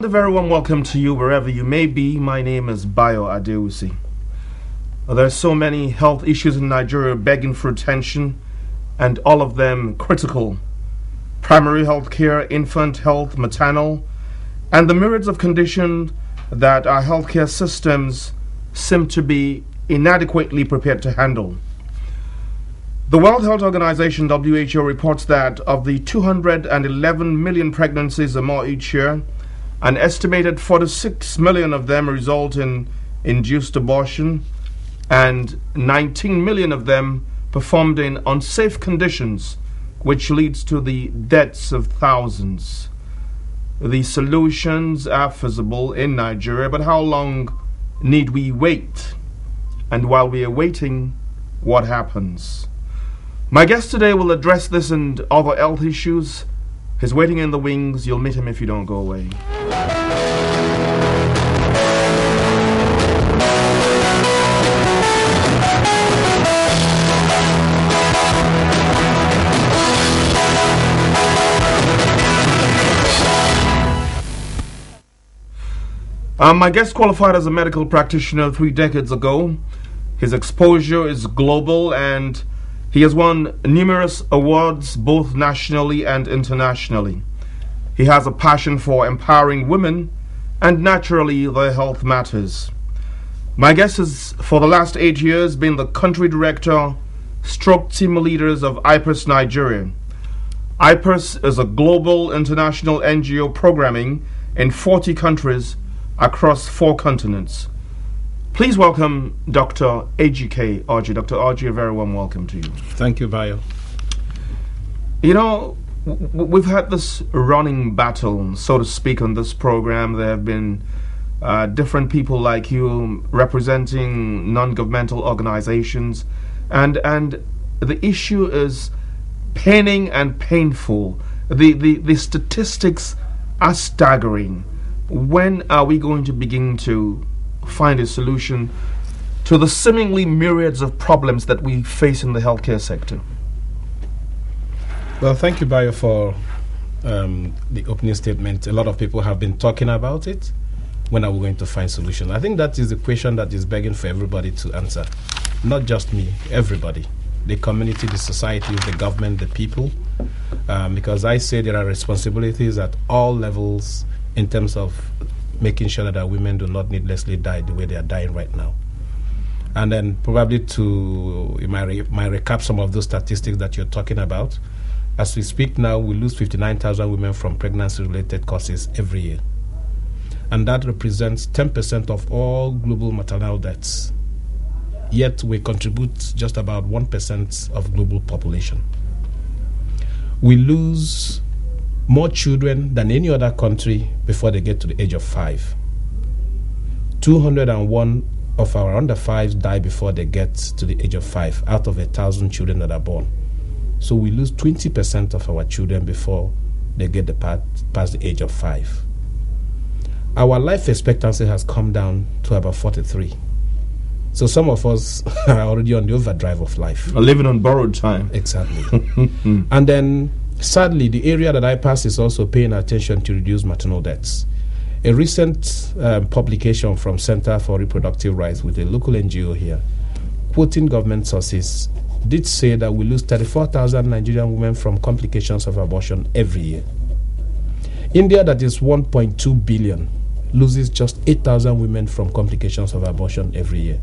A very warm welcome to you wherever you may be. My name is advocacy. There's so many health issues in Nigeria begging for attention, and all of them critical. Primary health care, infant health, maternal, and the myriads of conditions that our healthcare systems seem to be inadequately prepared to handle. The World Health Organization, WHO, reports that of the 211 million pregnancies or more each year, an estimated 46 million of them result in induced abortion, and 19 million of them performed in unsafe conditions, which leads to the deaths of thousands. The solutions are feasible in Nigeria, but how long need we wait? And while we are waiting, what happens? My guest today will address this and other health issues. He's waiting in the wings. You'll meet him if you don't go away. My guest qualified as a medical practitioner 3 decades ago. His exposure is global and he has won numerous awards both nationally and internationally. He has a passion for empowering women, and naturally their health matters. My guest has for the last 8 years been the country director stroke team leaders of Ipas Nigeria. Ipas is a global international NGO programming in 40 countries across 4 continents. Please welcome Dr. Ejike Oji. Dr. Oji, a very warm welcome to you. Thank you, Bayo. You know, we've had this running battle, so to speak, on this program. There have been different people like you representing non-governmental organizations, and the issue is paining and painful. The statistics are staggering. When are we going to begin to find a solution to the seemingly myriads of problems that we face in the healthcare sector? Well, thank you, Bayo, for the opening statement. A lot of people have been talking about it. When are we going to find solutions? I think that is the question that is begging for everybody to answer. Not just me, everybody. The community, the society, the government, the people. Because I say there are responsibilities at all levels in terms of making sure that our women do not needlessly die the way they are dying right now. And then probably to recap some of those statistics that you're talking about. As we speak now, we lose 59,000 women from pregnancy-related causes every year. And that represents 10% of all global maternal deaths. Yet we contribute just about 1% of global population. We lose more children than any other country before they get to the age of 5. 201 of our under 5s die before they get to the age of 5 out of 1,000 children that are born. So we lose 20% of our children before they get past the age of 5. Our life expectancy has come down to about 43. So some of us are already on the overdrive of life. Are living on borrowed time. Exactly. And then sadly, the area that Ipas is also paying attention to reduce maternal deaths. A recent publication from Center for Reproductive Rights with a local NGO here, quoting government sources, did say that we lose 34,000 Nigerian women from complications of abortion every year. India, that is 1.2 billion, loses just 8,000 women from complications of abortion every year.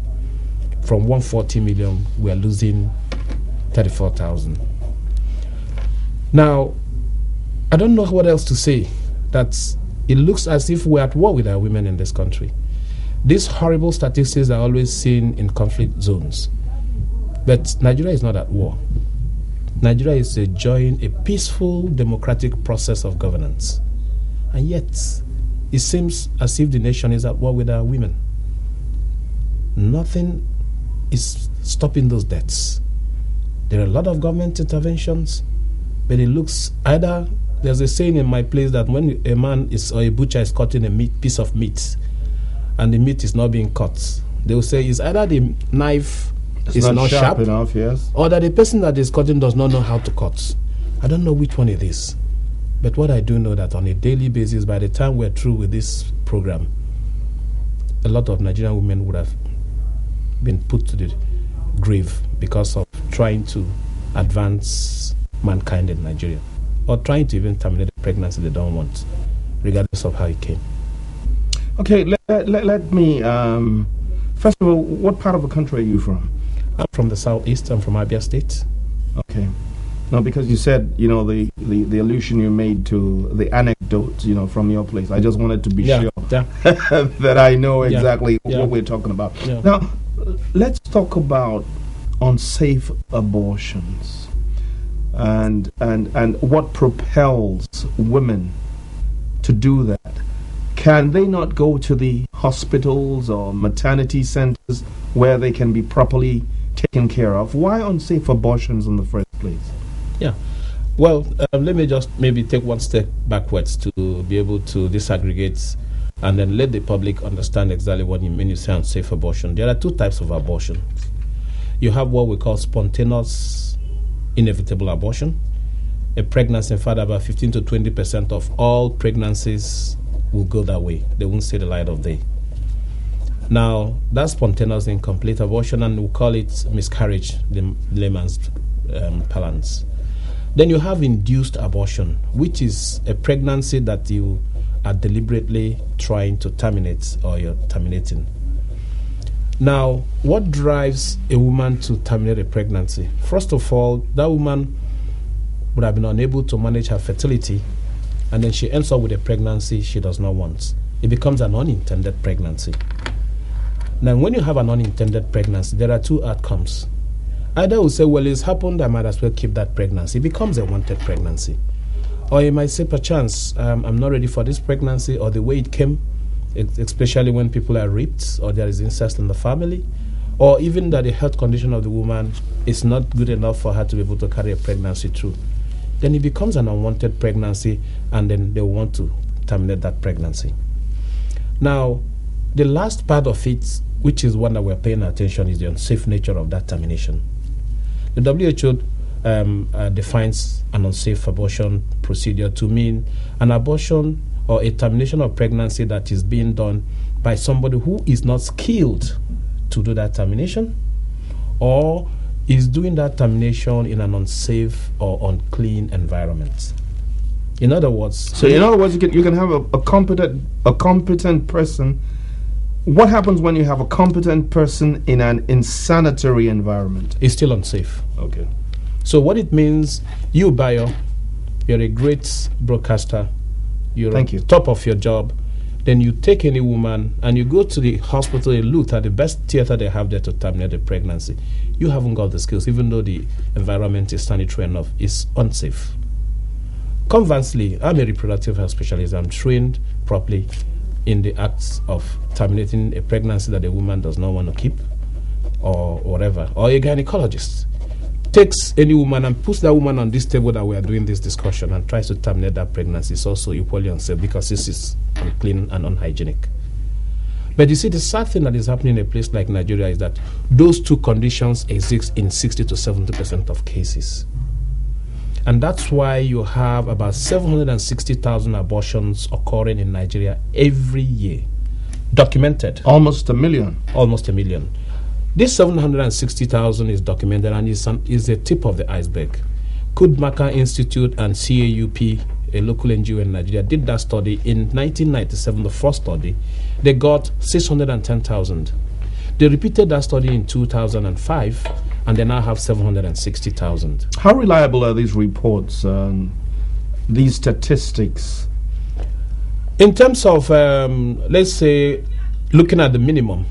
From 140 million, we are losing 34,000. Now, I don't know what else to say. That it looks as if we're at war with our women in this country. These horrible statistics are always seen in conflict zones. But Nigeria is not at war. Nigeria is enjoying a peaceful, democratic process of governance. And yet, it seems as if the nation is at war with our women. Nothing is stopping those deaths. There are a lot of government interventions, but it looks either, there's a saying in my place that when a man or a butcher is cutting a piece of meat and the meat is not being cut, they will say it's either the knife is not sharp enough, yes, or that the person that is cutting does not know how to cut. I don't know which one it is. But what I do know that on a daily basis, by the time we're through with this program, a lot of Nigerian women would have been put to the grave because of trying to advance mankind in Nigeria, or trying to even terminate a pregnancy they don't want, regardless of how it came. Okay, let me, first of all, what part of the country are you from? I'm from the southeast. I'm from Abia State. Okay. No, because you said, the allusion you made to the anecdote, from your place. I just wanted to be sure that I know exactly what we're talking about. Yeah. Now, let's talk about unsafe abortions and what propels women to do that. Can they not go to the hospitals or maternity centers where they can be properly taken care of? Why unsafe abortions in the first place? Yeah. Well, let me just maybe take one step backwards to be able to disaggregate and then let the public understand exactly what you mean you say unsafe abortion. There are two types of abortion. You have what we call spontaneous inevitable abortion. A pregnancy, in fact, about 15 to 20% of all pregnancies will go that way. They won't see the light of day. Now, that's spontaneous incomplete abortion, and we call it miscarriage, the layman's parlance. Then you have induced abortion, which is a pregnancy that you are deliberately trying to terminate or you're terminating. Now, what drives a woman to terminate a pregnancy? First of all, that woman would have been unable to manage her fertility, and then she ends up with a pregnancy she does not want. It becomes an unintended pregnancy. Now, when you have an unintended pregnancy, there are two outcomes. Either we say, well, it's happened, I might as well keep that pregnancy. It becomes a wanted pregnancy. Or you might say, perchance, I'm not ready for this pregnancy, or the way it came, especially when people are raped, or there is incest in the family, or even that the health condition of the woman is not good enough for her to be able to carry a pregnancy through. Then it becomes an unwanted pregnancy, and then they want to terminate that pregnancy. Now, the last part of it, which is one that we're paying attention, is the unsafe nature of that termination. The WHO defines an unsafe abortion procedure to mean an abortion or a termination of pregnancy that is being done by somebody who is not skilled to do that termination, or is doing that termination in an unsafe or unclean environment. In other words, you can have a competent person. What happens when you have a competent person in an insanitary environment? It's still unsafe. Okay. So what it means, you, Bayo, you're a great broadcaster. You're Thank you. Top of your job. Then you take any woman and you go to the hospital and look at the best theater they have there to terminate the pregnancy. You haven't got the skills, even though the environment is sanitary enough. It's unsafe. Conversely, I'm a reproductive health specialist. I'm trained properly in the acts of terminating a pregnancy that a woman does not want to keep, or whatever, or a gynecologist takes any woman and puts that woman on this table that we are doing this discussion and tries to terminate that pregnancy. It's also equally unsafe because this is unclean and unhygienic. But you see, the sad thing that is happening in a place like Nigeria is that those two conditions exist in 60 to 70% of cases. And that's why you have about 760,000 abortions occurring in Nigeria every year, documented. Almost a million. Almost a million. This 760,000 is documented and is the tip of the iceberg. Kudmaka Institute and CAUP, a local NGO in Nigeria, did that study in 1997, the first study. They got 610,000. They repeated that study in 2005, and they now have 760,000. How reliable are these reports, these statistics? In terms of, let's say, looking at the minimum,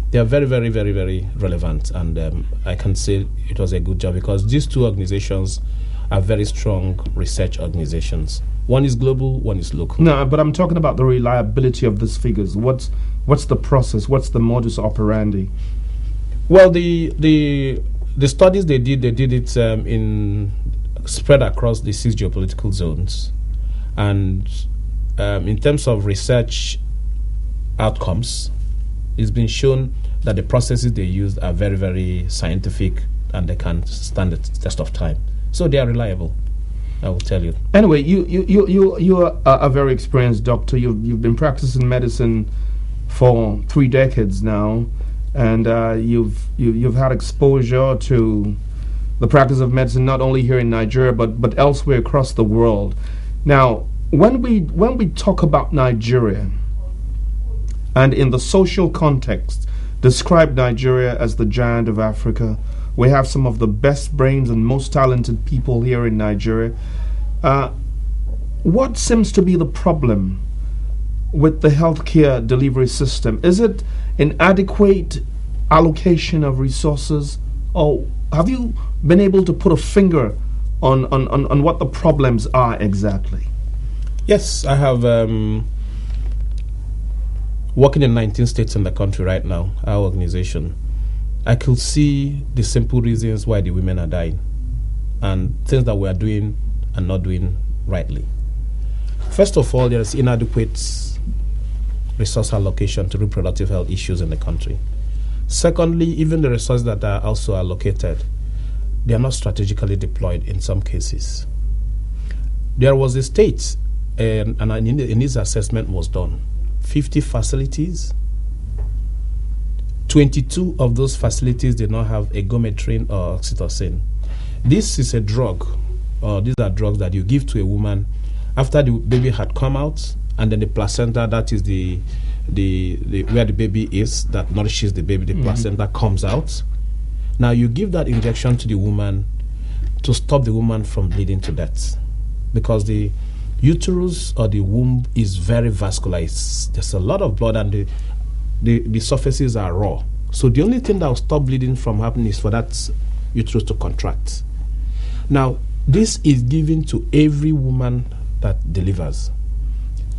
they are very, very, very, very relevant, and I can say it was a good job because these two organizations are very strong research organizations. One is global, one is local. No, but I'm talking about the reliability of these figures. What's the process? What's the modus operandi? Well, the studies they did it in spread across the 6 geopolitical zones, and in terms of research outcomes, it's been shown that the processes they used are very, very scientific and they can stand the test of time. So they are reliable. I will tell you. Anyway, you are a very experienced doctor. You've been practicing medicine for 3 decades now, and you've had exposure to the practice of medicine not only here in Nigeria but elsewhere across the world. Now, when we talk about Nigeria, and in the social context, describe Nigeria as the giant of Africa. We have some of the best brains and most talented people here in Nigeria. What seems to be the problem with the healthcare delivery system? Is it inadequate allocation of resources, or have you been able to put a finger on what the problems are exactly? Yes, I have. Working in 19 states in the country right now, our organization, I could see the simple reasons why the women are dying and things that we are doing and not doing rightly. First of all, there is inadequate resource allocation to reproductive health issues in the country. Secondly, even the resources that are also allocated, they are not strategically deployed in some cases. There was a state, and in this assessment was done, 50 facilities. 22 of those facilities did not have agometrine or oxytocin. This is a drug, or these are drugs that you give to a woman after the baby had come out, and then the placenta, that is the where the baby is, that nourishes the baby, the placenta comes out. Now you give that injection to the woman to stop the woman from bleeding to death, because the uterus or the womb is very vascular. There's a lot of blood, and the surfaces are raw. So the only thing that will stop bleeding from happening is for that uterus to contract. Now, this is given to every woman that delivers.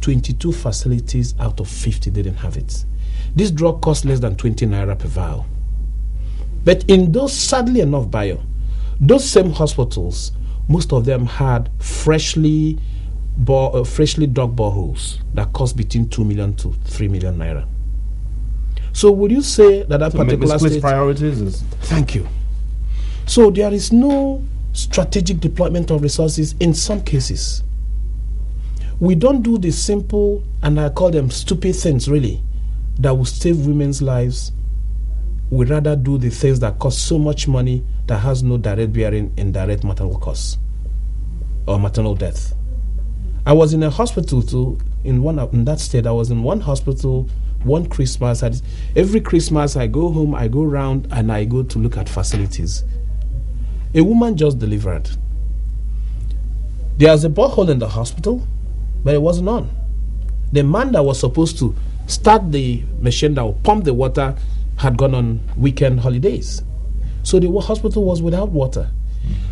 22 facilities out of 50 didn't have it. This drug costs less than 20 naira per vial. But in those, sadly enough, those same hospitals, most of them had freshly dug boreholes that cost between 2 million to 3 million naira. So would you say that particular state priorities is? Thank you. So there is no strategic deployment of resources in some cases. We don't do the simple, and I call them stupid things really, that will save women's lives. We rather do the things that cost so much money that has no direct bearing in direct maternal costs or maternal death. I was in a hospital too, in that state. I was in one hospital one Christmas. Every Christmas I go home, I go around, and I go to look at facilities. A woman just delivered. There's a borehole in the hospital, but it wasn't on. The man that was supposed to start the machine that will pump the water had gone on weekend holidays. So the hospital was without water.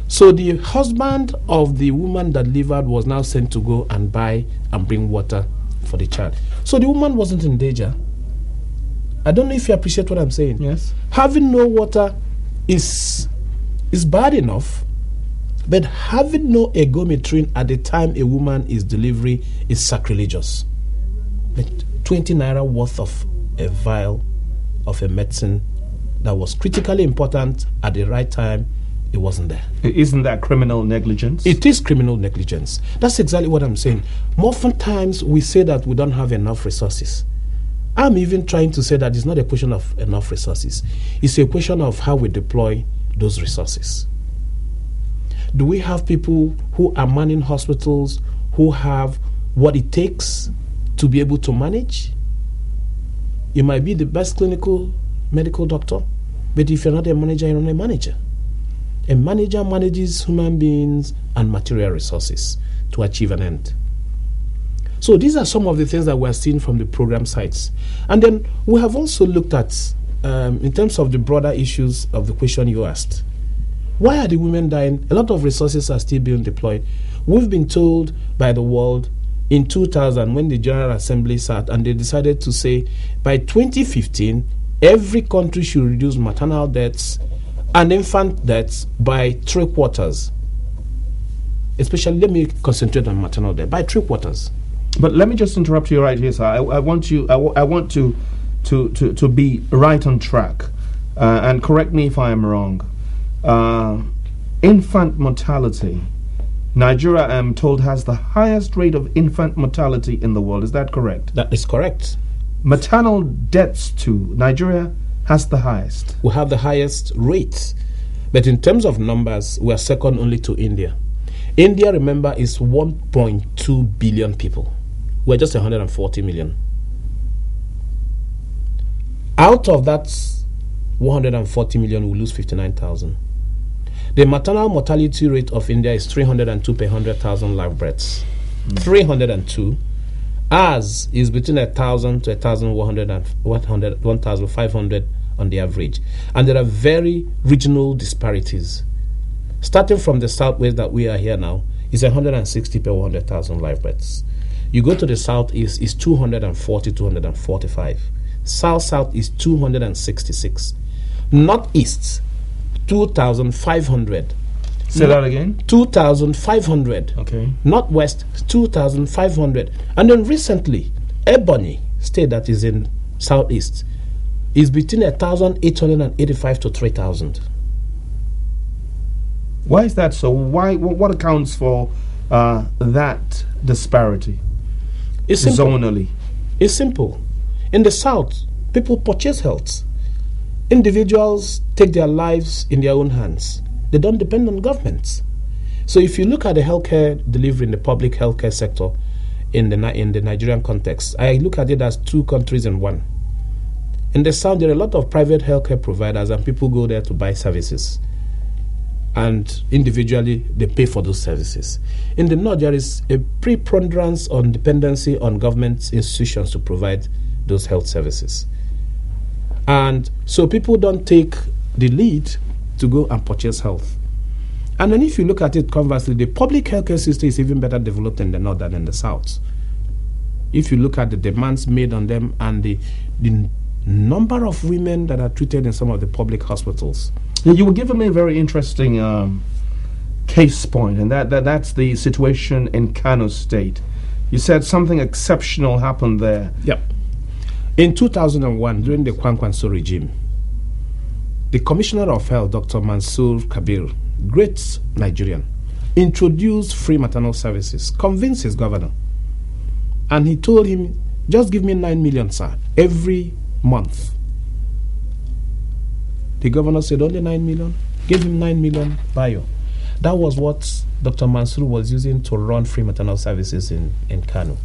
So the husband of the woman that delivered was now sent to go and buy and bring water for the child. So the woman wasn't in danger. I don't know if you appreciate what I'm saying. Yes. Having no water is bad enough, but having no agometrine at the time a woman is delivering is sacrilegious. But 20 naira worth of a vial of a medicine that was critically important at the right time, it wasn't there. Isn't that criminal negligence? It is criminal negligence. That's exactly what I'm saying. Oftentimes we say that we don't have enough resources. I'm even trying to say that it's not a question of enough resources. It's a question of how we deploy those resources. Do we have people who are manning hospitals who have what it takes to be able to manage? You might be the best medical doctor, but if you're not a manager, you're not a manager. A manager manages human beings and material resources to achieve an end. So these are some of the things that we're seeing from the program sites. And then we have also looked at, in terms of the broader issues of the question you asked, why are the women dying? A lot of resources are still being deployed. We've been told by the world in 2000 when the General Assembly sat and they decided to say by 2015, every country should reduce maternal deaths and infant deaths by 3/4. Especially, let me concentrate on maternal death, by 3/4. But let me just interrupt you right here, sir. I want to be right on track, and correct me if I am wrong. Infant mortality Nigeria, I'm told, has the highest rate of infant mortality in the world. Is that correct? That is correct. Maternal deaths too. Nigeria has the highest. We have the highest rate. But in terms of numbers, we are second only to India. India, remember, is 1.2 billion people. We're just 140 million. Out of that 140 million, we lose 59,000. The maternal mortality rate of India is 302 per 100,000 live births. 302. Ours is between 1,000 to 1,100 and 1,500 on the average. And there are very regional disparities. Starting from the southwest that we are here now, is 160 per 100,000 live births. You go to the southeast, is 240, 245. South is 266. Northeast, 2,500. Say that again? 2,500. Okay. Northwest, 2,500. And then recently, Ebonyi State, that is in Southeast, is between 1,885 to 3,000. Why is that so? What accounts for that disparity? It's simple. Zonally. It's simple. In the South, people purchase health. Individuals take their lives in their own hands. They don't depend on governments. So if you look at the healthcare delivery in the public healthcare sector in the Nigerian context, I look at it as two countries in one. In the South, there are a lot of private healthcare providers and people go there to buy services. And individually, they pay for those services. In the North, there is a preponderance on dependency on government institutions to provide those health services. And so people don't take the lead to go and purchase health. And then if you look at it conversely, the public healthcare system is even better developed in the North than in the South. If you look at the demands made on them and the number of women that are treated in some of the public hospitals. You were giving me a very interesting case point, and that's the situation in Kano State. You said something exceptional happened there. Yep. In 2001, during the Kwankwanso regime, the Commissioner of Health, Dr. Mansour Kabir, great Nigerian, introduced free maternal services, convinced his governor. And he told him, just give me 9 million, sir, every month. The governor said, only 9 million? Give him 9 million, bio. That was what Dr. Mansour was using to run free maternal services in Kano.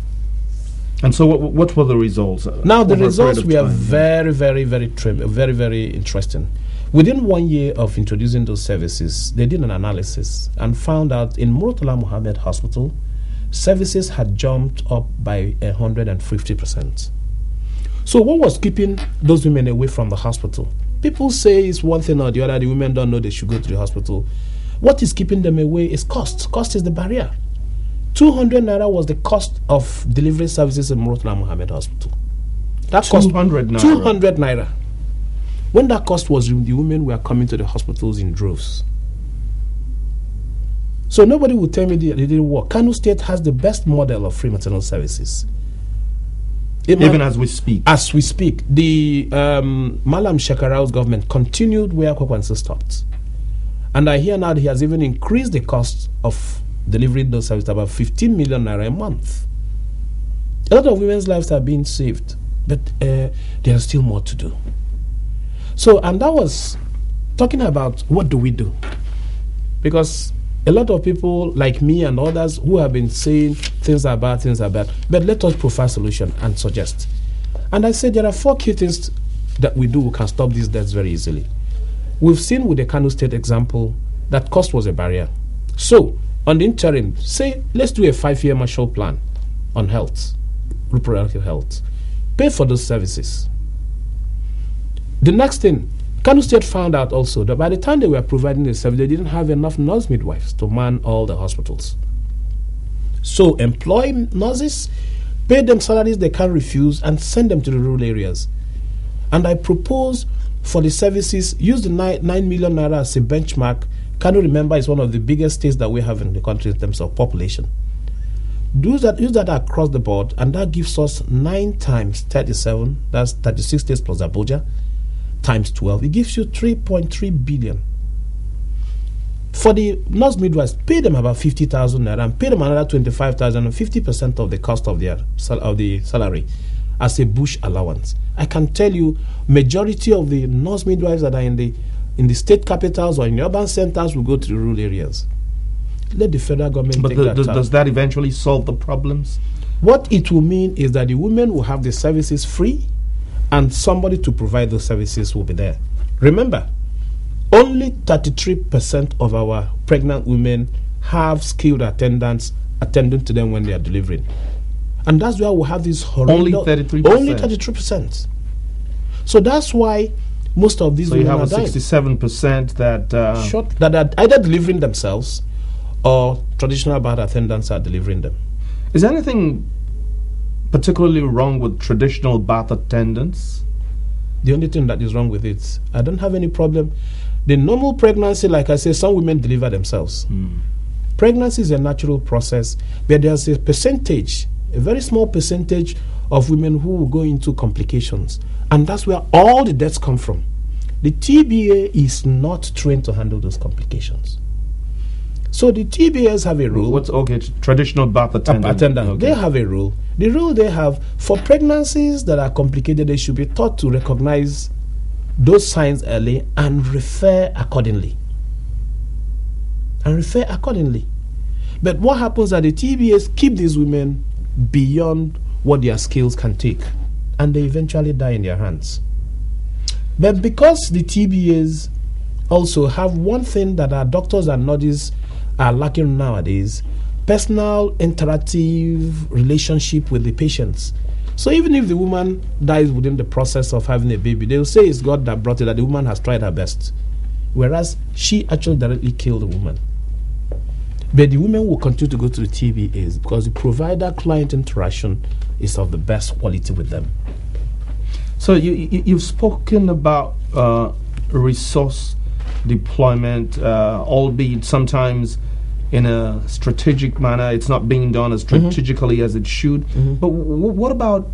And so what were the results? Now, the results were very, very, very interesting. Within 1 year of introducing those services, they did an analysis and found out in Murtala Muhammad Hospital, services had jumped up by 150%. So what was keeping those women away from the hospital? People say it's one thing or the other. The women don't know they should go to the hospital. What is keeping them away is cost. Cost is the barrier. 200 naira was the cost of delivery services in Murtala Muhammad Hospital. That cost 200 naira. 200 naira. When that cost was, the women were coming to the hospitals in droves. So nobody would tell me they didn't work. Kano State has the best model of free maternal services. Even as we speak. As we speak, the Malam Shekarau's government continued where Kwakwanso stopped. And I hear now that he has even increased the cost of delivering those services to about 15 million naira a month. A lot of women's lives are being saved, but there is still more to do. So, and that was talking about what do we do? Because a lot of people like me and others who have been saying things are bad, but let us provide solution and suggest. And I said there are 4 key things that we do who can stop these deaths very easily. We've seen with the Kano State example that cost was a barrier. So, on the interim, say, let's do a 5-year Marshall Plan on health, reproductive health. Pay for those services. The next thing, Kano State found out also that by the time they were providing the service, they didn't have enough nurse midwives to man all the hospitals. So employ nurses, pay them salaries they can't refuse, and send them to the rural areas. And I propose for the services, use the 9 million naira as a benchmark. Kano, remember, is one of the biggest states that we have in the country in terms of population. Use that across the board, and that gives us 9 times 37, that's 36 states plus Abuja, times 12. It gives you 3.3 billion. For the nurse midwives, pay them about 50,000 naira and pay them another 25,000 and 50% of the cost of their the salary as a bush allowance. I can tell you, majority of the nurse midwives that are in the state capitals or in the urban centers will go to the rural areas. Let the federal government take that. Does that eventually solve the problems? What it will mean is that the women will have the services free, and somebody to provide those services will be there. Remember, only 33% of our pregnant women have skilled attendants attending to them when they are delivering. And that's why we have this horrendous... Only 33%? Only 33%. So that's why most of these women are dying. So you have a 67% that... that are either delivering themselves or traditional birth attendants are delivering them. Is there anything particularly wrong with traditional birth attendants? The only thing that is wrong with it, I don't have any problem. The normal pregnancy, like I say, some women deliver themselves. Pregnancy is a natural process, but there's a percentage, a very small percentage of women who will go into complications. And that's where all the deaths come from. The TBA is not trained to handle those complications. So the TBAs have a rule. Traditional birth attendant. Okay. They have a rule. The rule they have, for pregnancies that are complicated, they should be taught to recognize those signs early and refer accordingly. But what happens is that the TBAs keep these women beyond what their skills can take, and they eventually die in their hands. But because the TBAs also have one thing that our doctors and nurses are lacking nowadays, personal interactive relationship with the patients. So even if the woman dies within the process of having a baby, they'll say it's God that brought it, that the woman has tried her best. Whereas she actually directly killed the woman. But the women will continue to go to the TBAs because the provider-client interaction is of the best quality with them. So you've spoken about resource deployment, albeit sometimes in a strategic manner. It's not being done as strategically as it should. But what about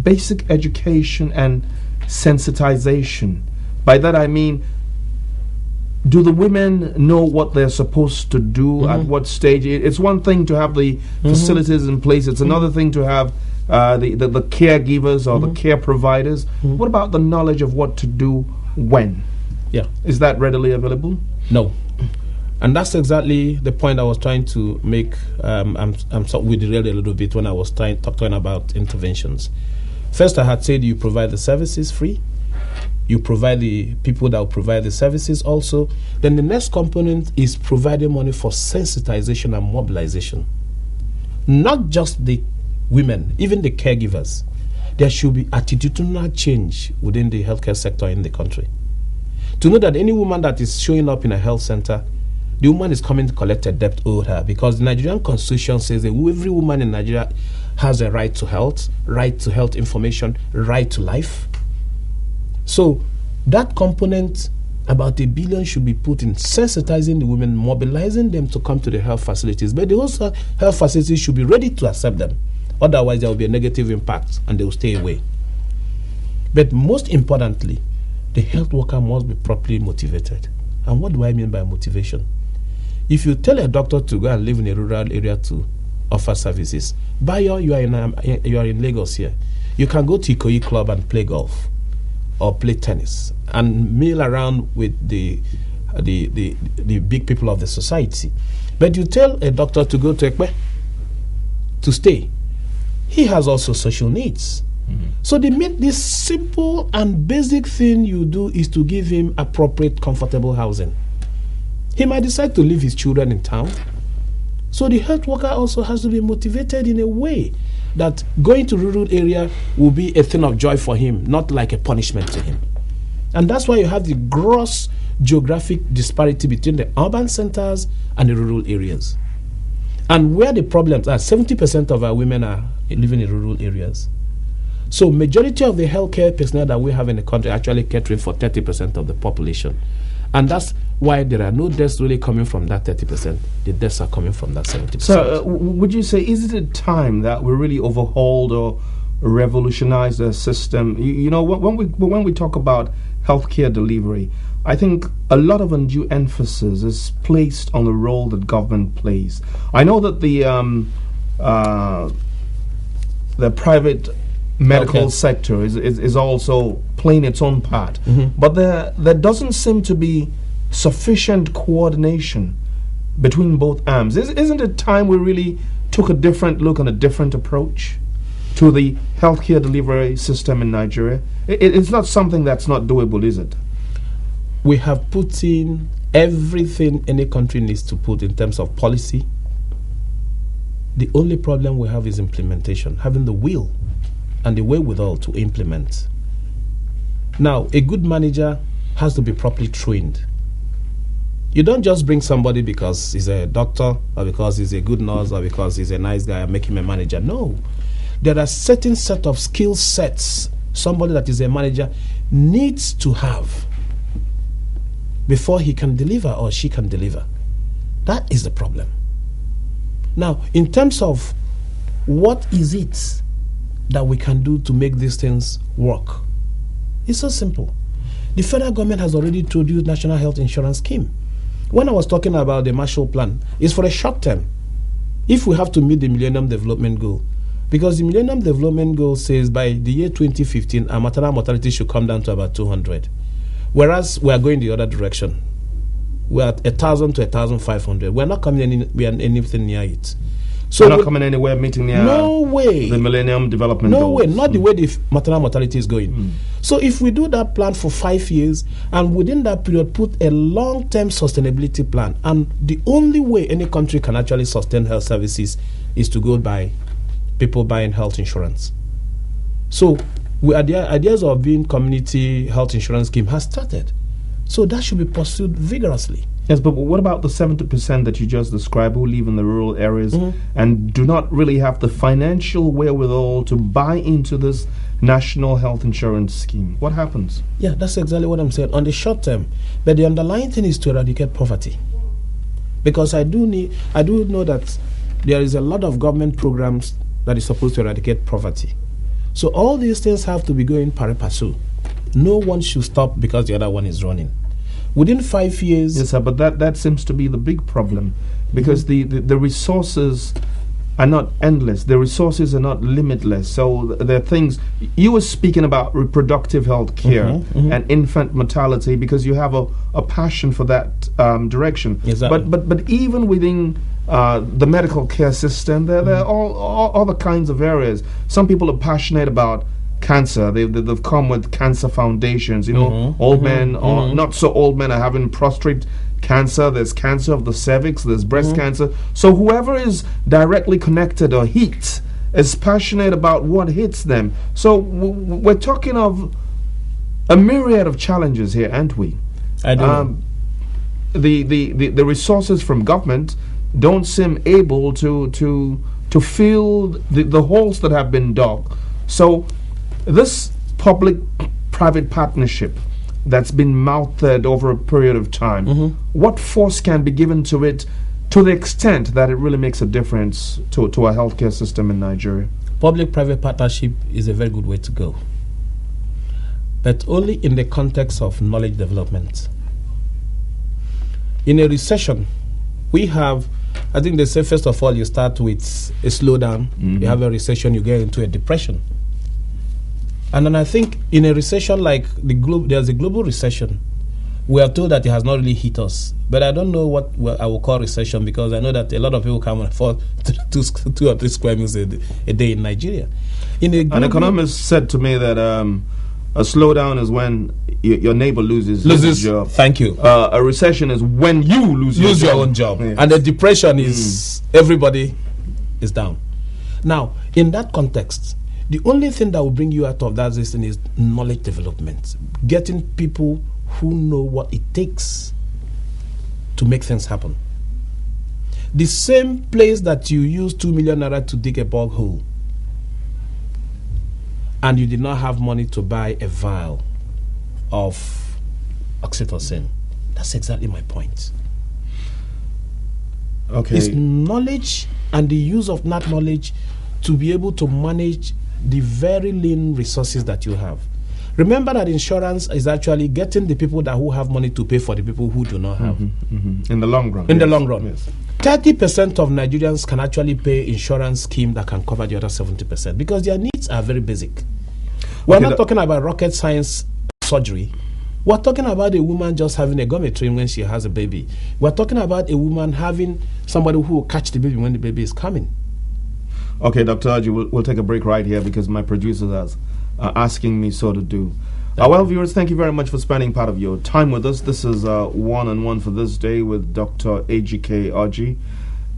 basic education and sensitization? By that I mean, do the women know what they're supposed to do at what stage? It's one thing to have the facilities in place. It's another thing to have the caregivers or the care providers. What about the knowledge of what to do when? Yeah. Is that readily available? No. And that's exactly the point I was trying to make. We derailed a little bit when I was talking about interventions. First, I had said you provide the services free. You provide the people that will provide the services also. Then the next component is providing money for sensitization and mobilization. Not just the women, even the caregivers. There should be attitudinal change within the healthcare sector in the country. To know that any woman that is showing up in a health center, the woman is coming to collect a debt owed her, because the Nigerian constitution says that every woman in Nigeria has a right to health information, right to life. So that component, about 1 billion, should be put in sensitizing the women, mobilizing them to come to the health facilities. But the also health facilities should be ready to accept them. Otherwise, there will be a negative impact and they will stay away. But most importantly, the health worker must be properly motivated. And what do I mean by motivation? If you tell a doctor to go and live in a rural area to offer services, Bayo, you are in Lagos here. You can go to Ikoyi Club and play golf or play tennis and meal around with the big people of the society. But you tell a doctor to go to Ekpe to stay. He has also social needs. So this simple and basic thing you do is to give him appropriate, comfortable housing. He might decide to leave his children in town. So the health worker also has to be motivated in a way that going to rural area will be a thing of joy for him, not like a punishment to him. And that's why you have the gross geographic disparity between the urban centers and the rural areas. And where the problems are, 70% of our women are living in rural areas. So majority of the healthcare personnel that we have in the country actually catering for 30% of the population. And that's why there are no deaths really coming from that 30%. The deaths are coming from that 70%. So would you say, is it a time that we really overhauled or revolutionize the system. You know, when we talk about healthcare delivery, I think a lot of undue emphasis is placed on the role that government plays. I know that the private medical sector is also playing its own part, but there doesn't seem to be sufficient coordination between both arms. Isn't it time we really took a different look and a different approach to the healthcare delivery system in Nigeria? It's not something that's not doable, is it? We have put in everything any country needs to put in terms of policy. The only problem we have is implementation, having the will and the wherewithal to implement. Now, a good manager has to be properly trained. You don't just bring somebody because he's a doctor or because he's a good nurse or because he's a nice guy and make him a manager. No. There are certain set of skill sets somebody that is a manager needs to have before he can deliver or she can deliver. That is the problem. Now, in terms of what is it that we can do to make these things work, it's so simple. The federal government has already introduced National Health Insurance Scheme. When I was talking about the Marshall Plan, it's for a short term. If we have to meet the Millennium Development Goal, because the Millennium Development Goal says by the year 2015, our maternal mortality should come down to about 200. Whereas we are going the other direction. We are at 1,000 to 1,500. We're not coming anything near it. So we're not coming anywhere meeting near the Millennium Development Goals. No way, not the way the maternal mortality is going. So if we do that plan for 5 years, and within that period put a long-term sustainability plan, and the only way any country can actually sustain health services is to go by people buying health insurance. So the ideas of being community health insurance scheme has started. So that should be pursued vigorously. Yes, but what about the 70% that you just described who live in the rural areas and do not really have the financial wherewithal to buy into this national health insurance scheme? What happens? Yeah, that's exactly what I'm saying. On the short term, but the underlying thing is to eradicate poverty. Because I do know that there is a lot of government programs that is supposed to eradicate poverty. So all these things have to be going pari passu. No one should stop because the other one is running. Within 5 years... Yes, sir, but that seems to be the big problem, because the resources are not endless. The resources are not limitless. So there are things... You were speaking about reproductive health care and infant mortality because you have a passion for that direction. Exactly. But even within the medical care system, there are all other kinds of areas. Some people are passionate about cancer. They've come with cancer foundations. You know, old men or not so old men are having prostate cancer. There's cancer of the cervix. There's breast cancer. So whoever is directly connected or hit is passionate about what hits them. So we're talking of a myriad of challenges here, aren't we? I do. The resources from government don't seem able to fill the holes that have been dug. So this public-private partnership that's been mouthed over a period of time, what force can be given to it to the extent that it really makes a difference to our healthcare system in Nigeria? Public-private partnership is a very good way to go, but only in the context of knowledge development. In a recession, we have, I think they say, first of all, you start with a slowdown. You have a recession, you get into a depression. And then I think in a recession like there's a global recession. We are told that it has not really hit us. But I don't know what I will call recession, because I know that a lot of people can't afford 2 or 3 square meals a day in Nigeria. An economist said to me that a slowdown is when your neighbor loses his job. Thank you. A recession is when you lose your own job. Yes. And the depression is everybody is down. Now, in that context, the only thing that will bring you out of that system is knowledge development. Getting people who know what it takes to make things happen. The same place that you use 2 million naira to dig a borehole, and you did not have money to buy a vial of oxytocin. That's exactly my point. Okay. It's knowledge and the use of that knowledge to be able to manage the very lean resources that you have. Remember that insurance is actually getting the people who have money to pay for the people who do not have. In the long run. In the long run. Yes. 30% of Nigerians can actually pay insurance scheme that can cover the other 70% because their needs are very basic. We're not talking about rocket science surgery. We're talking about a woman just having a dormitory when she has a baby. We're talking about a woman having somebody who will catch the baby when the baby is coming. Okay, Dr. Oji, we'll take a break right here because my producers are asking me so to do. Well, viewers, thank you very much for spending part of your time with us. This is one-on-one for this day with Dr. Ejike Oji.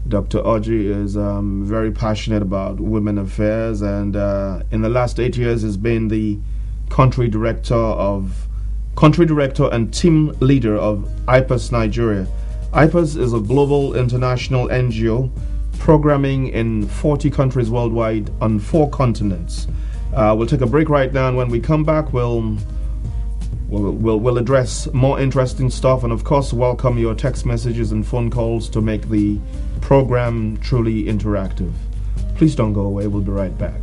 Dr. Oji is very passionate about women affairs, and in the last 8 years has been the country director and team leader of Ipas Nigeria. Ipas is a global international NGO programming in 40 countries worldwide on 4 continents. We'll take a break right now, and when we come back, we'll address more interesting stuff, and of course welcome your text messages and phone calls to make the program truly interactive. Please don't go away. We'll be right back.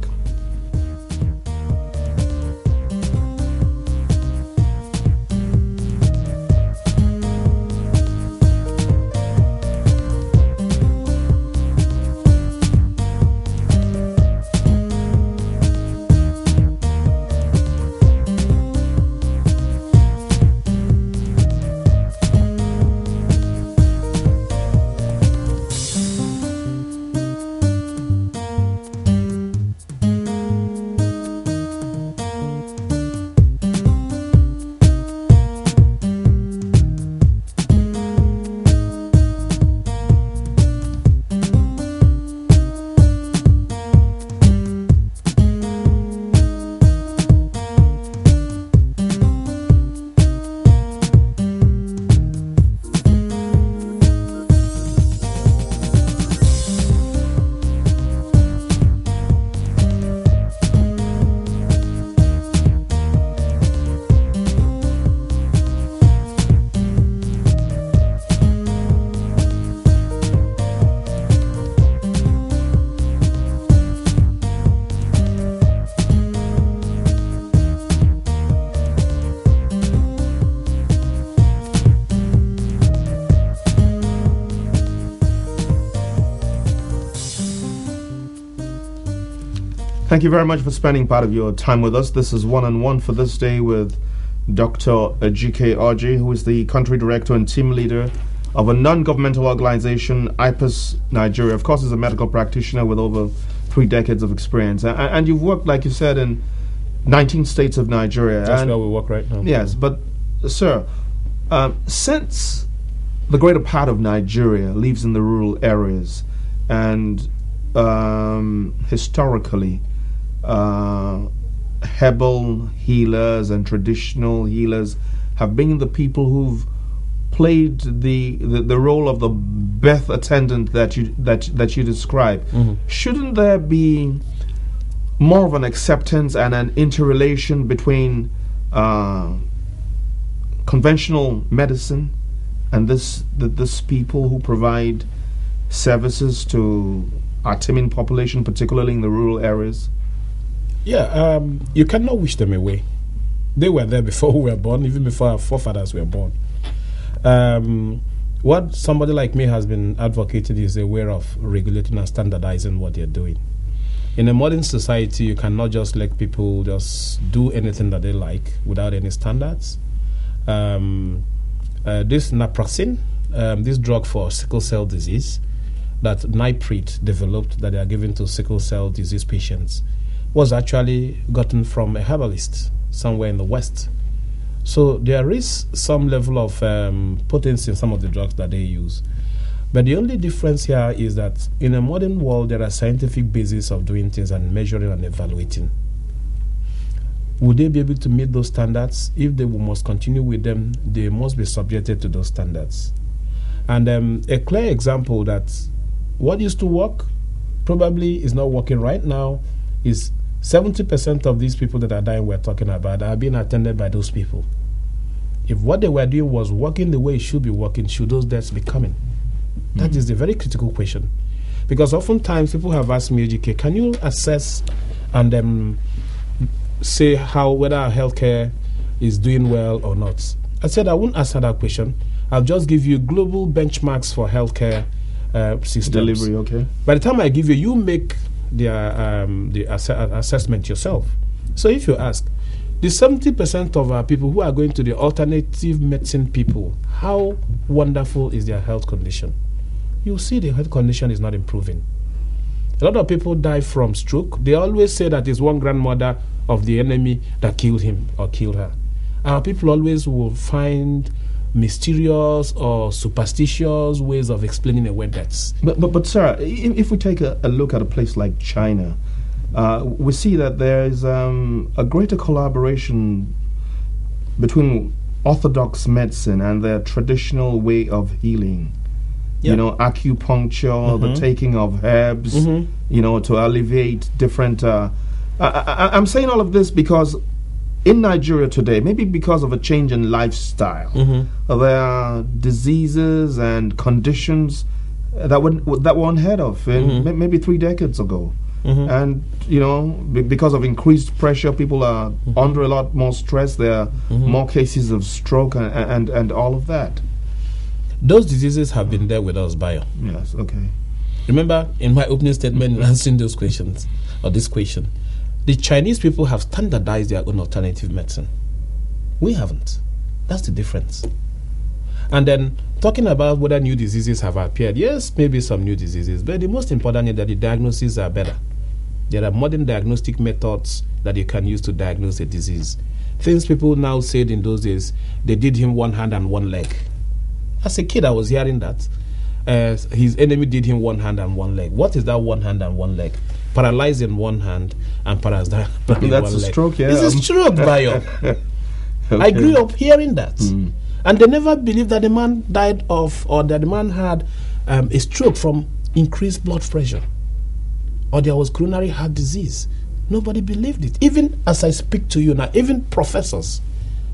Thank you very much for spending part of your time with us. This is one-on-one for this day with Dr. Ejike Oji, who is the country director and team leader of a non-governmental organization, Ipas Nigeria. Of course, he's a medical practitioner with over 3 decades of experience. And you've worked, like you said, in 19 states of Nigeria. That's where we work right now. Yes, but, sir, since the greater part of Nigeria lives in the rural areas, and historically, herbal healers and traditional healers have been the people who've played the role of the birth attendant that you describe. Shouldn't there be more of an acceptance and an interrelation between conventional medicine and this people who provide services to our teeming population, particularly in the rural areas? Yeah, you cannot wish them away. They were there before we were born, even before our forefathers were born. What somebody like me has been advocating is a way of regulating and standardizing what they're doing. In a modern society, you cannot just let people just do anything that they like without any standards. This naproxen, this drug for sickle cell disease that NIPRIT developed that they are given to sickle cell disease patients, was actually gotten from a herbalist somewhere in the West. So there is some level of potency in some of the drugs that they use. But the only difference here is that in a modern world, there are scientific bases of doing things and measuring and evaluating. Would they be able to meet those standards? If they must continue with them, they must be subjected to those standards. And a clear example that what used to work probably is not working right now is 70% of these people that are dying we're talking about are being attended by those people. If what they were doing was working the way it should be working, should those deaths be coming? That is the very critical question. Because oftentimes people have asked me, Ejike, can you assess and say whether our healthcare is doing well or not. I said I won't answer that question. I'll just give you global benchmarks for healthcare systems. Delivery, okay. By the time I give you, you make the assessment yourself. So if you ask, the 70% of our people who are going to the alternative medicine people, how wonderful is their health condition? You see the health condition is not improving. A lot of people die from stroke. They always say that it's one grandmother of the enemy that killed him or killed her. Our people always will find mysterious or superstitious ways of explaining away deaths. But sir, if we take a look at a place like China, we see that there is a greater collaboration between orthodox medicine and their traditional way of healing. Yep. You know, acupuncture, the taking of herbs, you know, to alleviate different... I'm saying all of this because in Nigeria today, maybe because of a change in lifestyle, there are diseases and conditions that were unheard of maybe 3 decades ago. And, you know, because of increased pressure, people are under a lot more stress. There are more cases of stroke and all of that. Those diseases have been there with us, Bayo. Yes, okay. Remember, in my opening statement, in answering those questions, or this question, the Chinese people have standardized their own alternative medicine. We haven't. That's the difference. And then, talking about whether new diseases have appeared, yes, maybe some new diseases, but the most important is that the diagnoses are better. There are modern diagnostic methods that you can use to diagnose a disease. Things people now said in those days, they did him one hand and one leg. As a kid, I was hearing that. His enemy did him one hand and one leg. What is that one hand and one leg? Paralyzed in one hand and paralyzed in one leg. That's a stroke, yeah. It's a stroke, Bayo. Okay. I grew up hearing that. And they never believed that the man died of, or that the man had a stroke from increased blood pressure, or there was coronary heart disease. Nobody believed it. Even as I speak to you now, even professors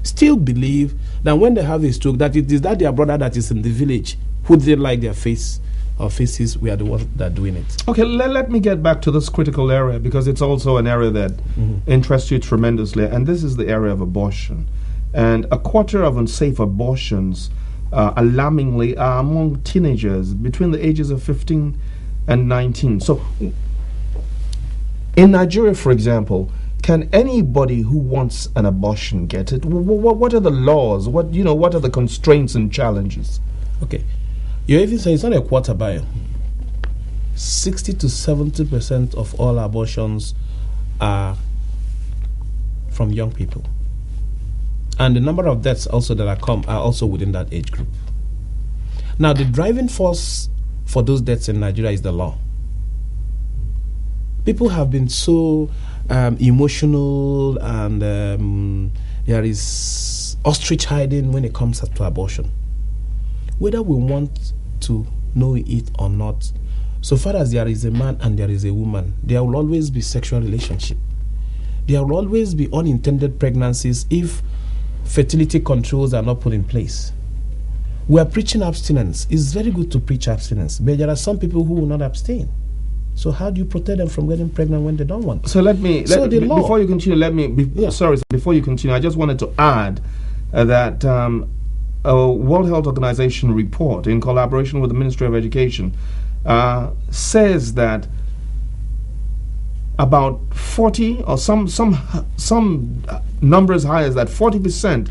still believe that when they have a stroke, that it is that their brother that is in the village who didn't like their face or faces, we are the ones that are doing it. Okay, let me get back to this critical area, because it's also an area that interests you tremendously, and this is the area of abortion. And a quarter of unsafe abortions, alarmingly, are among teenagers between the ages of 15 and 19. So, in Nigeria, for example, can anybody who wants an abortion get it? What are the laws? What are the constraints and challenges? Okay, you even say it's not a quarter, Bayo. 60 to 70% of all abortions are from young people. And the number of deaths also that are also within that age group. Now, the driving force for those deaths in Nigeria is the law. People have been so emotional, and there is ostrich hiding when it comes to abortion. Whether we want to know it or not, so far as there is a man and there is a woman, there will always be sexual relationship. There will always be unintended pregnancies if fertility controls are not put in place. We are preaching abstinence. It's very good to preach abstinence, but there are some people who will not abstain. So how do you protect them from getting pregnant when they don't want to? So before you continue, before you continue, I just wanted to add that a World Health Organization report in collaboration with the Ministry of Education says that about 40 or some numbers high as that 40%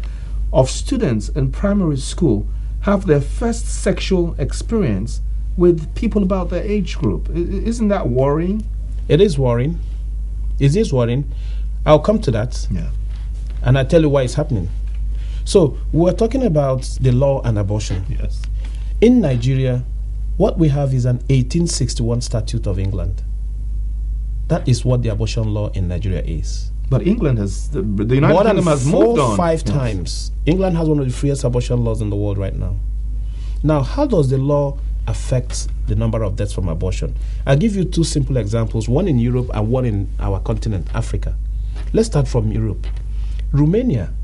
of students in primary school have their first sexual experience with people about their age group. Isn't that worrying? It is worrying. It is worrying. I'll come to that. Yeah. And I'll tell you why it's happening. So we're talking about the law and abortion. Yes. In Nigeria, what we have is an 1861 Statute of England. That is what the abortion law in Nigeria is. But England has, the United Kingdom has moved on. 5 times. England has one of the freest abortion laws in the world right now. Now, how does the law affect the number of deaths from abortion? I'll give you 2 simple examples, one in Europe and one in our continent, Africa. Let's start from Europe. Romania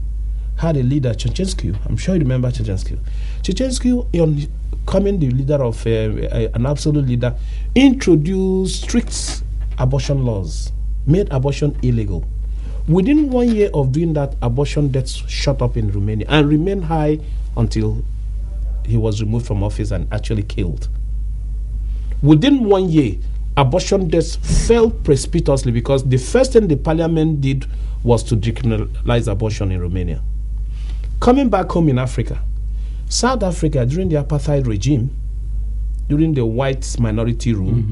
had a leader, Ceausescu. I'm sure you remember Ceausescu. Ceausescu, becoming the leader of an absolute leader, introduced strict abortion laws. made abortion illegal. Within 1 year of doing that, abortion deaths shot up in Romania and remained high until he was removed from office and actually killed. Within 1 year, abortion deaths fell precipitously because the first thing the parliament did was to decriminalize abortion in Romania. Coming back home in Africa, South Africa, during the apartheid regime, during the white minority rule,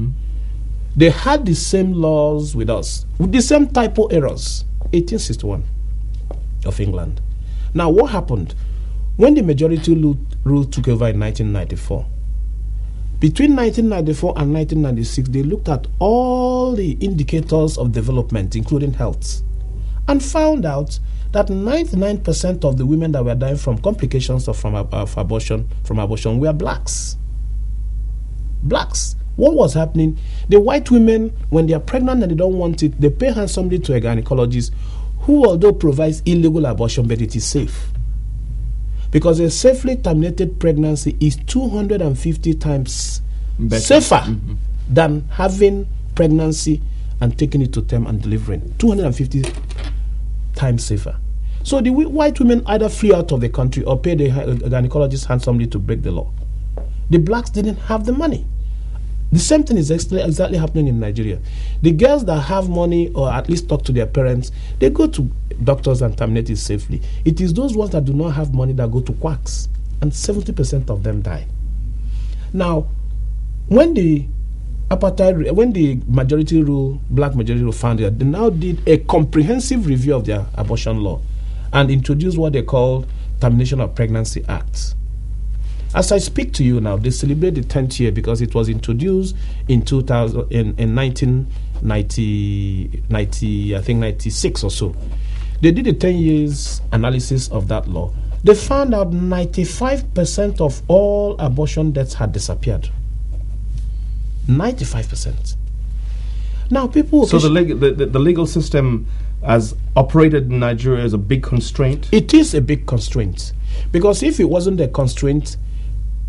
they had the same laws with us, with the same typo errors. 1861 of England. Now, what happened? When the majority rule took over in 1994, between 1994 and 1996, they looked at all the indicators of development, including health, and found out that 99% of the women that were dying from complications of abortion were blacks. Blacks. What was happening? The white women, when they are pregnant and they don't want it, they pay handsomely to a gynecologist who, although provides illegal abortion, but it is safe. Because a safely terminated pregnancy is 250 times safer than having pregnancy and taking it to term and delivering. 250 times safer. So the white women either flee out of the country or pay the gynecologist handsomely to break the law. The blacks didn't have the money. The same thing is exactly happening in Nigeria. The girls that have money or at least talk to their parents, they go to doctors and terminate it safely. It is those ones that do not have money that go to quacks, and 70% of them die. Now, when the majority rule, black majority rule founded, they now did a comprehensive review of their abortion law and introduced what they called Termination of Pregnancy Act. As I speak to you now, they celebrate the 10th year because it was introduced in 1996 or so. They did a 10 years analysis of that law. They found out 95% of all abortion deaths had disappeared. 95%. Now, people. So the legal system as operated in Nigeria is a big constraint? It is a big constraint. Because if it wasn't a constraint,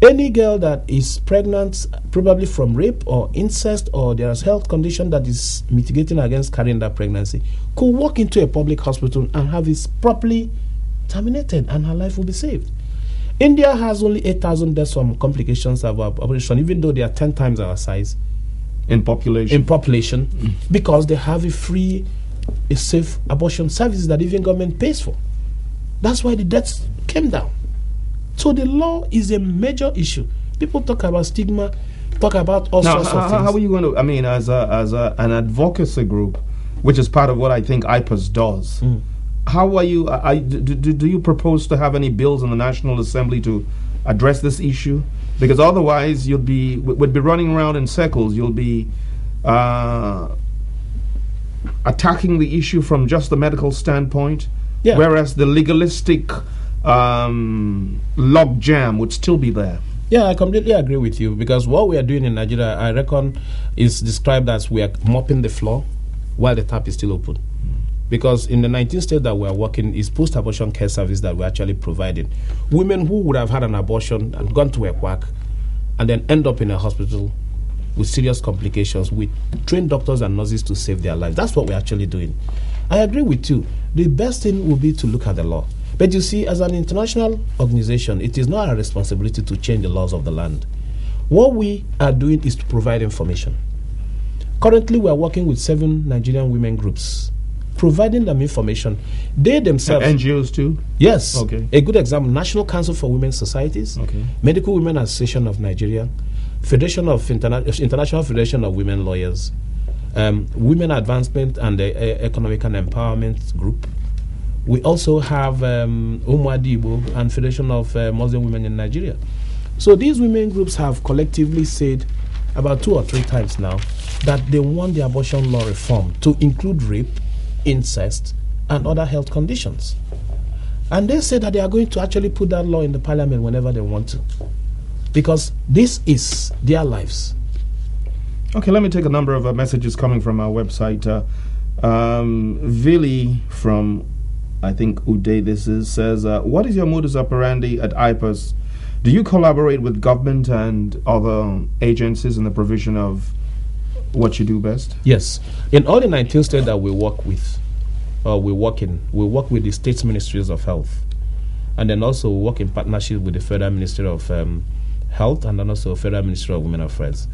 any girl that is pregnant, probably from rape or incest, or there's health condition that is mitigating against carrying that pregnancy, could walk into a public hospital and have it properly terminated, and her life will be saved. India has only 8,000 deaths from complications of abortion, even though they are 10 times our size in population. Because they have a safe abortion services that even government pays for. That's why the deaths came down. So the law is a major issue. People talk about stigma, talk about all sorts of things. How are you going to, as an advocacy group, which is part of what I think Ipas does, how are you, do you propose to have any bills in the National Assembly to address this issue? Because otherwise we'd be running around in circles. You'll be attacking the issue from just the medical standpoint, whereas the legalistic log jam would still be there. Yeah, I completely agree with you, because what we are doing in Nigeria, I reckon, is described as we are mopping the floor while the tap is still open. Because in the 19 states that we are working, is post-abortion care service that we're actually providing. Women who would have had an abortion and gone to a quack and then end up in a hospital with serious complications, with trained doctors and nurses to save their lives. That's what we're actually doing. I agree with you. The best thing would be to look at the law. But you see, as an international organization, it is not our responsibility to change the laws of the land. What we are doing is to provide information. Currently, we are working with 7 Nigerian women groups, providing them information. They themselves... NGOs too? Yes. Okay. A good example, National Council for Women's Societies, Medical Women Association of Nigeria, International Federation of Women Lawyers, Women Advancement and Economic and Empowerment Group. We also have Umuadibo and Federation of Muslim Women in Nigeria. So these women groups have collectively said about 2 or 3 times now that they want the abortion law reform to include rape, incest, and other health conditions. And they say that they are going to actually put that law in the parliament whenever they want to, because this is their lives. Okay, let me take a number of messages coming from our website. Vili from, I think Uday this is, says, what is your modus operandi at Ipas? Do you collaborate with government and other agencies in the provision of what you do best? Yes. In all the 19 states that we work with, we work with the state ministries of health. And then also we work in partnership with the Federal Ministry of Health and then also Federal Ministry of Women Affairs.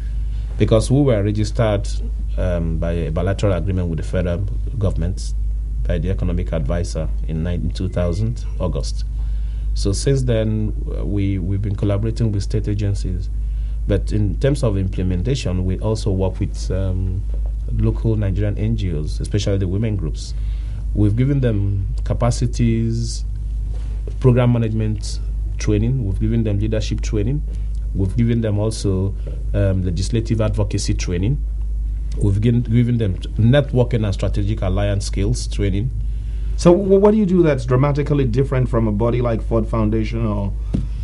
Because we were registered by a bilateral agreement with the federal government by the economic advisor in 2000, August. So since then, we've been collaborating with state agencies. But in terms of implementation, we also work with local Nigerian NGOs, especially the women groups. We've given them capacities, program management training. We've given them leadership training. We've given them also legislative advocacy training. We've given them networking and strategic alliance skills training. So what do you do that's dramatically different from a body like Ford Foundation or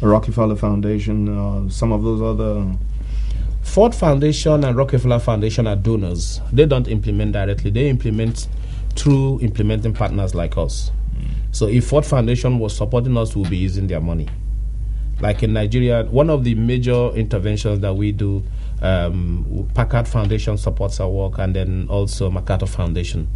a Rockefeller Foundation or some of those other? Ford Foundation and Rockefeller Foundation are donors. They don't implement directly. They implement through implementing partners like us. So if Ford Foundation was supporting us, we'll be using their money. Like in Nigeria, one of the major interventions that we do, Packard Foundation supports our work, and then also MacArthur Foundation.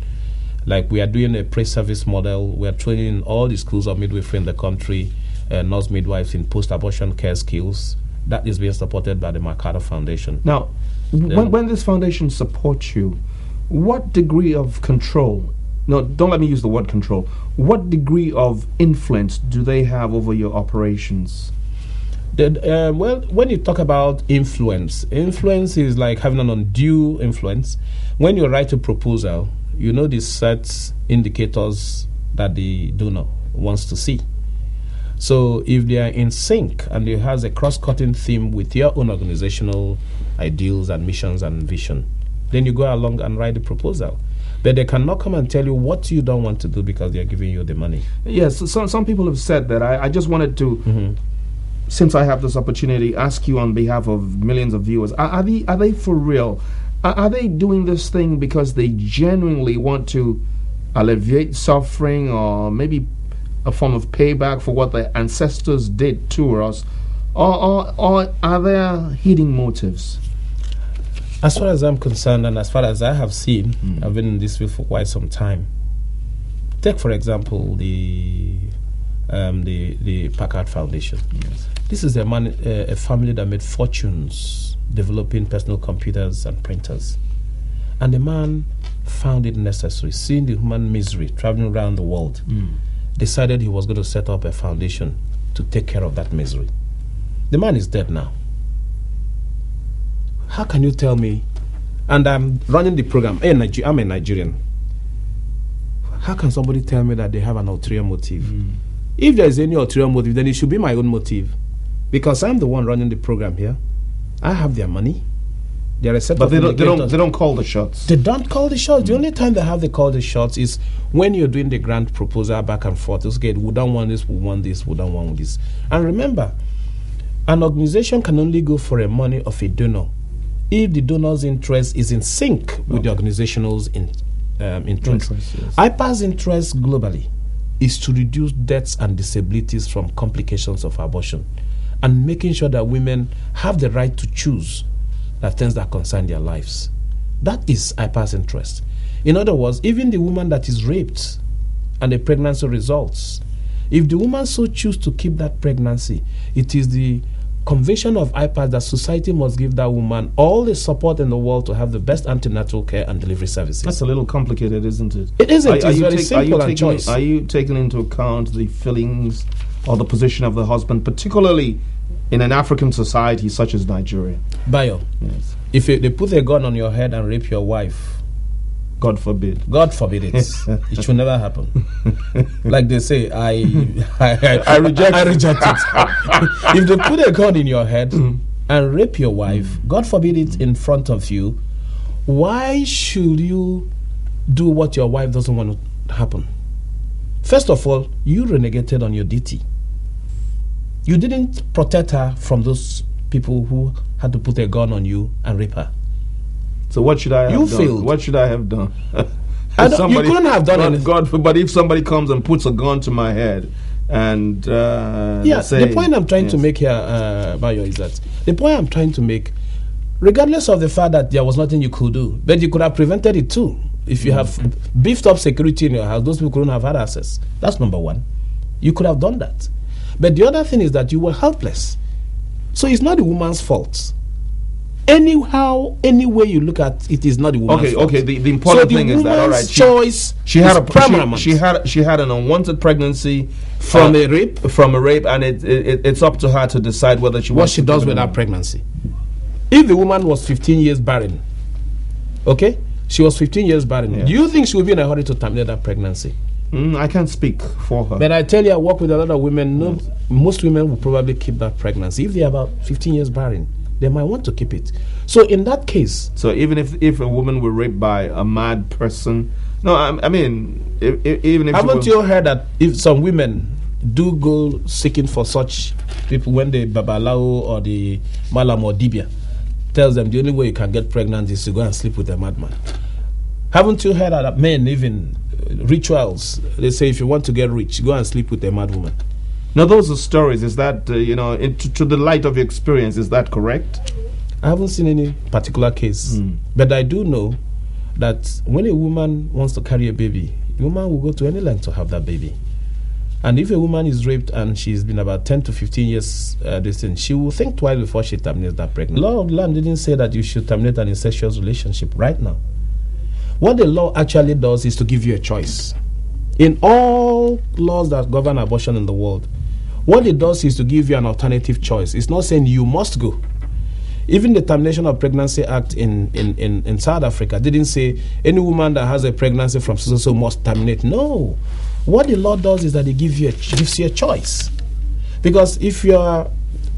Like we are doing a pre-service model. We are training in all the schools of midwifery in the country, nurse midwives in post-abortion care skills. That is being supported by the MacArthur Foundation. Now, when this foundation supports you, what degree of control, no, don't let me use the word control, what degree of influence do they have over your operations? Well, when you talk about influence is like having an undue influence. When you write a proposal, you know the set indicators that the donor wants to see. So if they are in sync and it has a cross-cutting theme with your own organizational ideals and missions and vision, then you go along and write the proposal. But they cannot come and tell you what you don't want to do because they are giving you the money. Yes, so some people have said that. I just wanted to, since I have this opportunity, ask you on behalf of millions of viewers, are they for real? Are they doing this thing because they genuinely want to alleviate suffering or maybe a form of payback for what their ancestors did to us? Or are there hidden motives? As far as I'm concerned, and as far as I have seen, I've been in this field for quite some time. Take, for example, the Packard Foundation. Yes. This is a family that made fortunes developing personal computers and printers. And the man found it necessary, seeing the human misery traveling around the world, decided he was going to set up a foundation to take care of that misery. The man is dead now. How can you tell me, and I'm running the program, I'm a Nigerian, how can somebody tell me that they have an ulterior motive? If there is any ulterior motive, then it should be my own motive. Because I'm the one running the program here. I have their money. There are a set but of they don't call the shots. They don't call the shots. The only time they have to call the shots is when you're doing the grant proposal back and forth. Okay, we don't want this, we want this, we don't want this. And remember, an organization can only go for a money of a donor if the donor's interest is in sync with the organizational's interest. Yes. Ipas' interest globally is to reduce deaths and disabilities from complications of abortion and making sure that women have the right to choose the things that concern their lives. That is Ipas' interest. In other words, even the woman that is raped and the pregnancy results, if the woman so chooses to keep that pregnancy, it is the conviction of Ipas that society must give that woman all the support in the world to have the best antenatal care and delivery services. That's a little complicated, isn't it? It isn't. It's very simple and choice. Are you taking into account the feelings or the position of the husband, particularly in an African society such as Nigeria? Bayo, yes. If they put a gun on your head and rape your wife, God forbid. God forbid it. It should never happen. Like they say, I reject it. If they put a gun in your head and rape your wife, God forbid it in front of you, why should you do what your wife doesn't want to happen? First of all, you renegated on your duty. You didn't protect her from those people who had to put a gun on you and rape her. So what should I have done? You failed. What should I have done? You couldn't have done anything. But if somebody comes and puts a gun to my head and the point I'm trying to make here, Bayo, is that the point I'm trying to make, regardless of the fact that there was nothing you could do. But you could have prevented it too. If you have beefed up security in your house, those people couldn't have had access. That's number one. You could have done that. But the other thing is that you were helpless. So it's not the woman's fault. Anyhow, any way you look at it, is not the woman's fault. Okay. The important thing is that, all right, she had an unwanted pregnancy from a rape, and it's up to her to decide whether she wants what she does with that pregnancy. If the woman was 15 years barren, okay, she was 15 years barren. Yeah. Do you think she would be in a hurry to terminate that pregnancy? I can't speak for her. But I tell you, I work with a lot of women. No, most women will probably keep that pregnancy if they're about 15 years barren. They might want to keep it. So in that case, so even if a woman were raped by a mad person, no, I mean, even if haven't you heard that if some women do go seeking for such people when the babalao or the malam or dibia tells them the only way you can get pregnant is to go and sleep with a madman? Haven't you heard that men even rituals? They say if you want to get rich, go and sleep with a mad woman. Now, those are stories. Is that, to the light of your experience, is that correct? I haven't seen any particular case. But I do know that when a woman wants to carry a baby, a woman will go to any length to have that baby. And if a woman is raped and she's been about 10 to 15 years she will think twice before she terminates that pregnancy. The law of the land didn't say that you should terminate an incestuous relationship right now. What the law actually does is to give you a choice. In all laws that govern abortion in the world, what it does is to give you an alternative choice. It's not saying you must go. Even the Termination of Pregnancy Act in South Africa didn't say any woman that has a pregnancy from so must terminate. No. What the law does is that it gives you a choice. Because if you're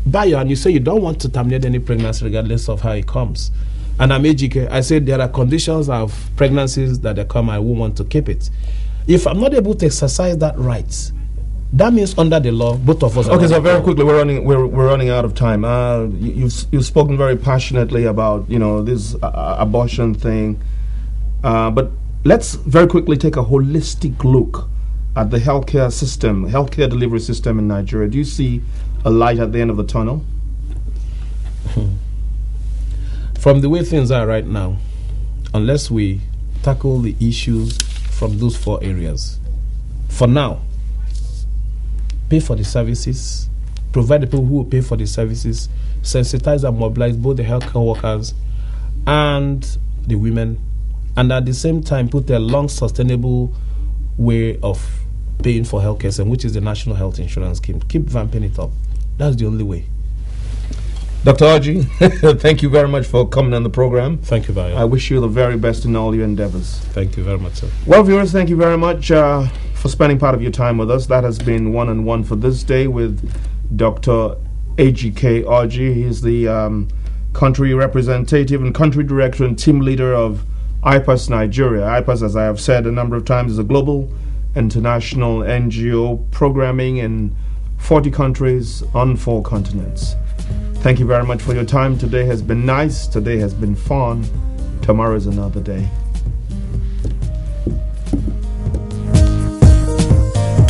buyer and you say you don't want to terminate any pregnancy regardless of how it comes, and I'm Ejike, I said there are conditions of pregnancies that they come, I won't want to keep it. If I'm not able to exercise that right, that means under the law, both of us. Okay, so very quickly, we're running out of time. You've spoken very passionately about this abortion thing, but let's very quickly take a holistic look at the healthcare delivery system in Nigeria. Do you see a light at the end of the tunnel? From the way things are right now, unless we tackle the issues from those 4 areas, for now, pay for the services, provide the people who will pay for the services, sensitize and mobilize both the healthcare workers and the women, and at the same time put a long sustainable way of paying for healthcare, which is the National Health Insurance Scheme. Keep vamping it up. That's the only way. Dr. Oji, thank you very much for coming on the program. Thank you, Bayo. I wish you the very best in all your endeavors. Thank you very much, sir. Well, viewers, thank you very much for spending part of your time with us. That has been one-on-one for this day with Dr. Ejike Oji. He's the country representative and country director and team leader of Ipas Nigeria. Ipas, as I have said a number of times, is a global international NGO programming in 40 countries on 4 continents. Thank you very much for your time. Today has been nice. Today has been fun. Tomorrow is another day.